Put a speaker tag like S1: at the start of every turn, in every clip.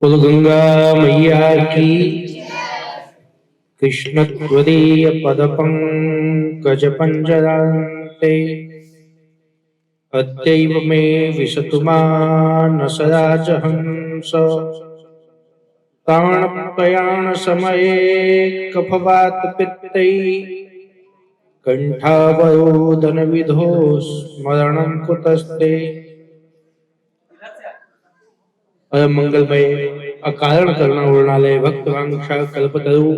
S1: बोलो गंगा मैया की। कृष्ण त्वदीय पद पंकज पंजरान्ते अद्यैव मे विशतु मानसराजहंस प्राणप्रयाण समये कफवात पित्तै कंठावरोधन विधो स्मरणं कुतस्ते। परम मंगलमय अकारण करुणा उर्णालय भक्तवांक्षा कल्पतरु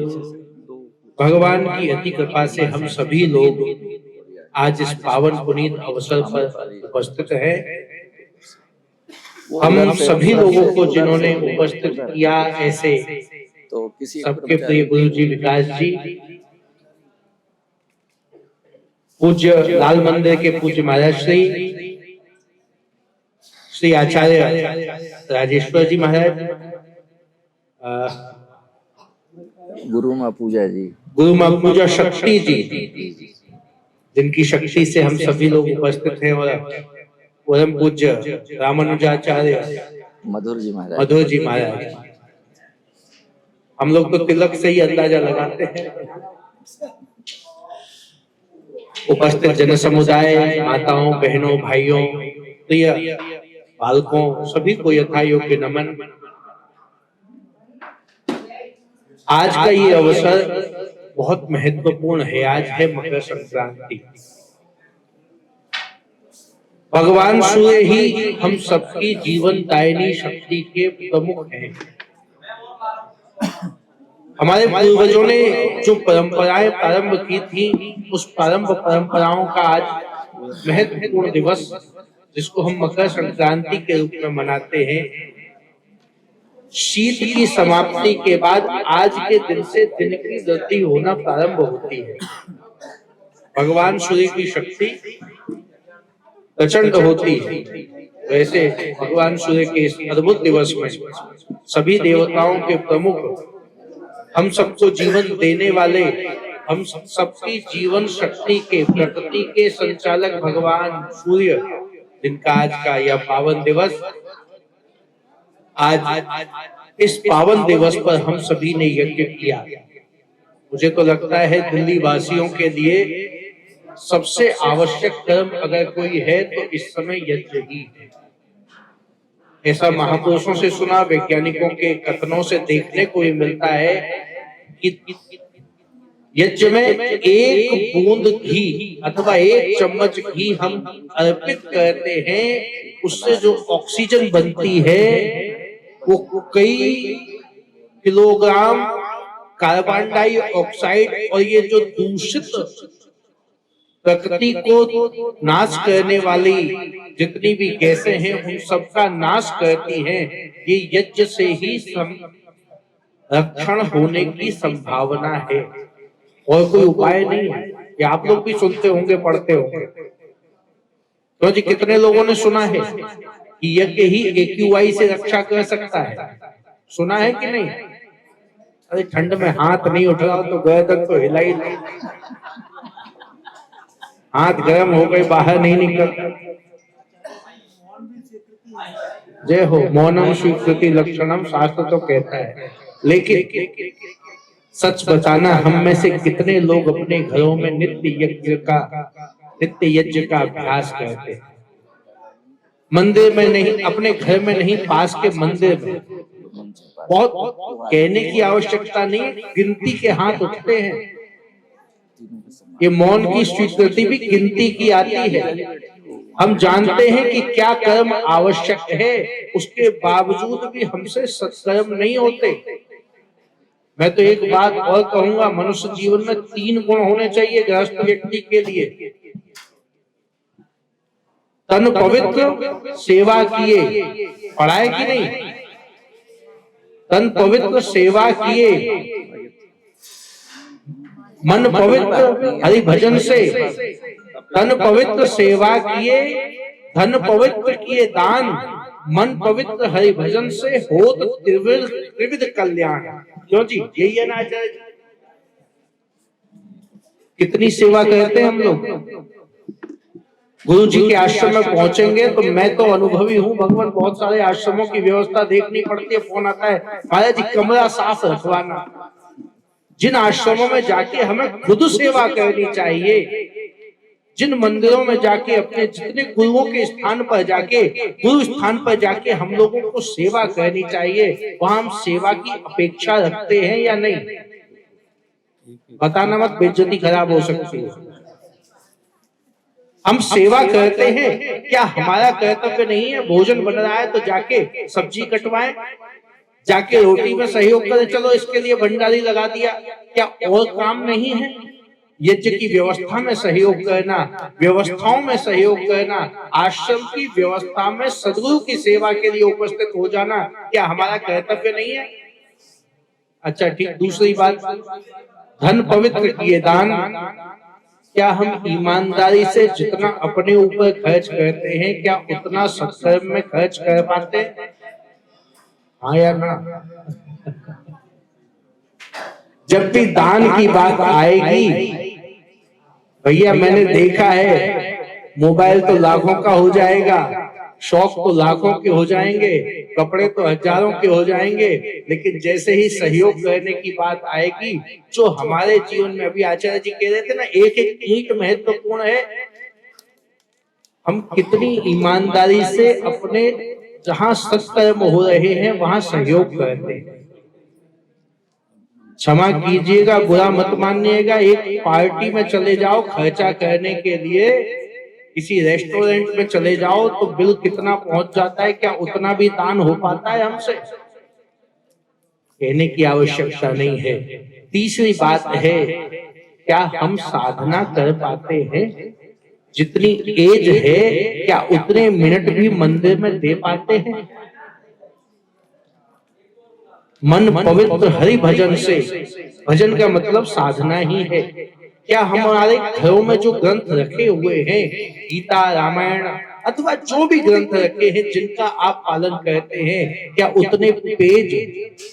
S1: भगवान की अति कृपा से हम सभी लोग आज इस पावन पुनीत अवसर पर उपस्थित हैं। हम सभी लोगों को जिन्होंने उपस्थित किया ऐसे
S2: तो किसी
S1: सबके प्रिय गुरु जी विकास जी, पूज्य लाल मंदिर के पूज्य महाराज श्री आचार्य राजेश्वर जी महाराज,
S2: गुरु माँ पूजा जी,
S1: गुरु माँ पूजा शक्ति जी, जिनकी शक्ति से हम सभी लोग उपस्थित हैं, और परम पूज्य रामानुजाचार्य
S2: मधुर जी महाराज।
S1: हम लोग तो तिलक से ही अंदाजा लगाते हैं। उपस्थित जन समुदाय, माताओं, बहनों, भाइयों, प्रिय बालकों, सभी को यथा योग्य नमन। आज का ये अवसर बहुत महत्वपूर्ण है। आज है मकर संक्रांति। भगवान सूर्य ही हम सबकी जीवन दायिनी शक्ति के प्रमुख हैं। हमारे पूर्वजों ने जो परंपराएं प्रारंभ की थी, उस परंपराओं का आज महत्वपूर्ण दिवस, जिसको हम मकर संक्रांति के रूप में मनाते हैं, शीत की समाप्ति के बाद आज के दिन से दिन की वृद्धि होना प्रारंभ होती है। भगवान सूर्य की शक्ति प्रचंड होती है। वैसे भगवान सूर्य के इस अद्भुत दिवस में सभी देवताओं के प्रमुख, हम सबको जीवन देने वाले, हम सबकी जीवन शक्ति के, प्रकृति के संचालक भगवान सूर्य, जिनका आज का यह पावन दिवस, आज इस पावन दिवस पर हम सभी ने यज्ञ किया। मुझे तो लगता है दिल्ली वासियों के लिए सबसे आवश्यक कर्म अगर कोई है तो इस समय यज्ञ ही है। ऐसा महापुरुषों से सुना, वैज्ञानिकों के कथनों से देखने को भी मिलता है कि यज्ञ में एक बूंद घी अथवा एक चम्मच घी हम अर्पित करते हैं, उससे जो ऑक्सीजन बनती है वो कई किलोग्राम कार्बन डाइऑक्साइड और ये जो दूषित प्रकृति को नाश करने वाली जितनी भी गैसें हैं, उन सबका नाश करती हैं। ये यज्ञ से ही रक्षण होने की संभावना है, और कोई उपाय नहीं है। ये आप लोग भी सुनते होंगे, पढ़ते होंगे। तो जी कितने लोगों ने सुना है कि यज्ञ ही AQI से रक्षा कर सकता है? सुना है कि नहीं? अरे ठंड में हाथ नहीं उठ रहा तो गर्दन तो हिला ही नहीं, हाथ गर्म हो गए, बाहर नहीं निकलता। जय हो। मौनम स्वीकृति लक्षणम, शास्त्र तो कहता है। लेकिन सच बताना, हम में से कितने लोग अपने घरों में नित्य यज्ञ का अभ्यास करते हैं? मंदिर में नहीं, अपने घर में नहीं, पास के मंदिर में। बहुत कहने की आवश्यकता नहीं, गिनती के हाथ उठते हैं। ये मौन की स्वीकृति भी गिनती की आती है। हम जानते हैं कि क्या कर्म आवश्यक है, उसके बावजूद भी हमसे सत्कर्म नहीं होते। मैं तो एक बात और कहूंगा, मनुष्य जीवन में 3 गुण होने चाहिए गृहस्थ व्यक्ति के लिए। तन पवित्र, सेवा किए, पढ़ाए कि नहीं? तन पवित्र, सेवा किए, मन पवित्र हरि भजन से, तन पवित्र सेवा किए, धन पवित्र किए दान, मन पवित्र हरि भजन से होत त्रिविध कल्याण। क्यों जी, यही है ना आचार्य जी? कितनी सेवा करते हैं हम लोग। गुरु जी के आश्रम में पहुंचेंगे तो मैं तो अनुभवी हूँ भगवान, बहुत सारे आश्रमों की व्यवस्था देखनी पड़ती है, फोन आता है महाराज जी कमरा साफ रखवाना। जिन आश्रमों में जाके हमें खुद सेवा करनी चाहिए, जिन मंदिरों में जाके अपने जितने गुरुओं के स्थान पर जाके, गुरु स्थान पर जाके हम लोगों को सेवा करनी चाहिए, वहां हम सेवा की अपेक्षा रखते हैं या नहीं? बताना मत, बेइज्जती खराब हो सकती है। हम सेवा करते हैं क्या? हमारा कर्तव्य नहीं है? भोजन बन रहा है तो जाके सब्जी कटवाएं, जाके रोटी में सहयोग करें, चलो इसके लिए भंडारी लगा दिया, क्या और काम नहीं है? यज्ञ की व्यवस्था में सहयोग करना, व्यवस्थाओं में सहयोग करना, आश्रम की व्यवस्था में सदगुरु की सेवा के लिए उपस्थित हो जाना, क्या हमारा कर्तव्य नहीं है? अच्छा ठीक, दूसरी बात, धन पवित्र किए दान, क्या हम ईमानदारी से जितना अपने ऊपर खर्च करते हैं क्या उतना सत्कर्म में खर्च कर पाते हैं? हाँ या ना? जब भी दान की बात आएगी, भैया मैंने देखा है, मोबाइल तो लाखों का हो जाएगा, शौक तो लाखों के हो जाएंगे, कपड़े तो हजारों के हो जाएंगे, लेकिन जैसे ही सहयोग करने की बात आएगी, जो हमारे जीवन में, अभी आचार्य जी कह रहे थे ना, एक एक ईंट महत्वपूर्ण है। हम कितनी ईमानदारी से अपने जहां सत्कर्म हो रहे हैं वहां सहयोग करते हैं। क्षमा कीजिएगा, बुरा मत मानिएगा, एक पार्टी में चले जाओ खर्चा करने के लिए, किसी रेस्टोरेंट में चले जाओ तो बिल कितना पहुंच जाता है, क्या उतना भी दान हो पाता है हमसे? कहने की आवश्यकता नहीं है। तीसरी बात है, क्या हम साधना कर पाते हैं? जितनी एज है क्या उतने मिनट भी मंदिर में दे पाते हैं? मन पवित्र हरि भजन से, भजन का मतलब साधना ही है। क्या हमारे घरों में जो ग्रंथ रखे हुए हैं, गीता रामायण अथवा जो भी ग्रंथ रखे हैं जिनका आप पालन करते हैं, क्या उतने पेज,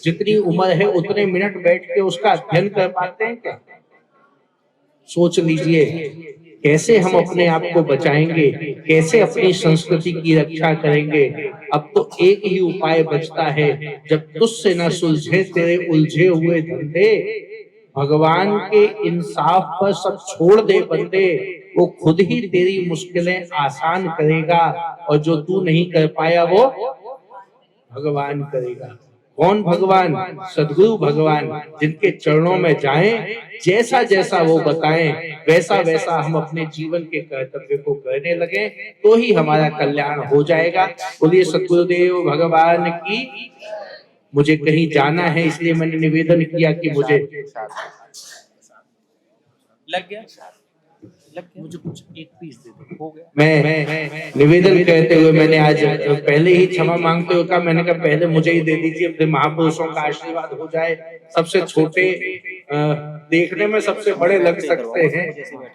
S1: जितनी उम्र है उतने मिनट बैठ के उसका अध्ययन कर पाते हैं क्या? सोच लीजिए, कैसे हम अपने आप को बचाएंगे, कैसे अपनी संस्कृति की रक्षा करेंगे? अब तो एक ही उपाय बचता है, जब तुझसे न सुलझे तेरे उलझे हुए धंधे, भगवान के इंसाफ पर सब छोड़ दे बंदे, वो खुद ही तेरी मुश्किलें आसान करेगा, और जो तू नहीं कर पाया वो भगवान करेगा। कौन भगवान? सदगुरु भगवान, जिनके चरणों में जाएं, जैसा जैसा वो बताएं वैसा वैसा हम अपने जीवन के कर्तव्य को करने लगे तो ही हमारा कल्याण हो जाएगा। बोलिए सदगुरुदेव भगवान की। मुझे कहीं जाना है इसलिए मैंने निवेदन किया कि मुझे
S3: लग गया, मुझे कुछ एक पीस दे दो, हो गया।
S1: मैं निवेदन करते हुए मैंने आज पहले ही क्षमा मांगते हुए कहा, मैंने कहा पहले मुझे ही दे दीजिए, अपने महापुरुषों का आशीर्वाद हो जाए। सबसे छोटे देखने में सबसे बड़े लग सकते हैं,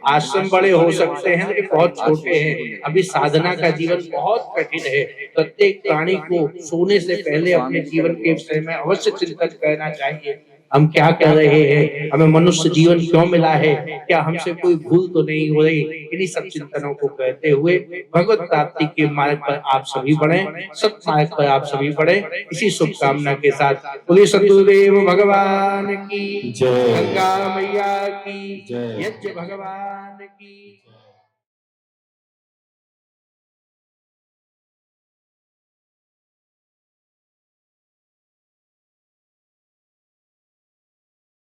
S1: आश्रम बड़े हो सकते हैं, लेकिन बहुत छोटे हैं। अभी साधना का जीवन बहुत कठिन है। प्रत्येक प्राणी को सोने से पहले अपने जीवन के विषय में अवश्य चिंतन करना चाहिए। हम क्या कर रहे हैं, हमें मनुष्य जीवन क्यों मिला है, क्या हमसे कोई भूल तो नहीं हो रही? इन्हीं सब चिंतनों को करते हुए भगवत प्राप्ति के मार्ग पर आप सभी बढ़े, सत मार्ग पर आप सभी बढ़े, इसी शुभकामना के साथ बोलिए सद्गुरुदेव भगवान की जय, गंगा मैया की जय, यज्ञ भगवान की।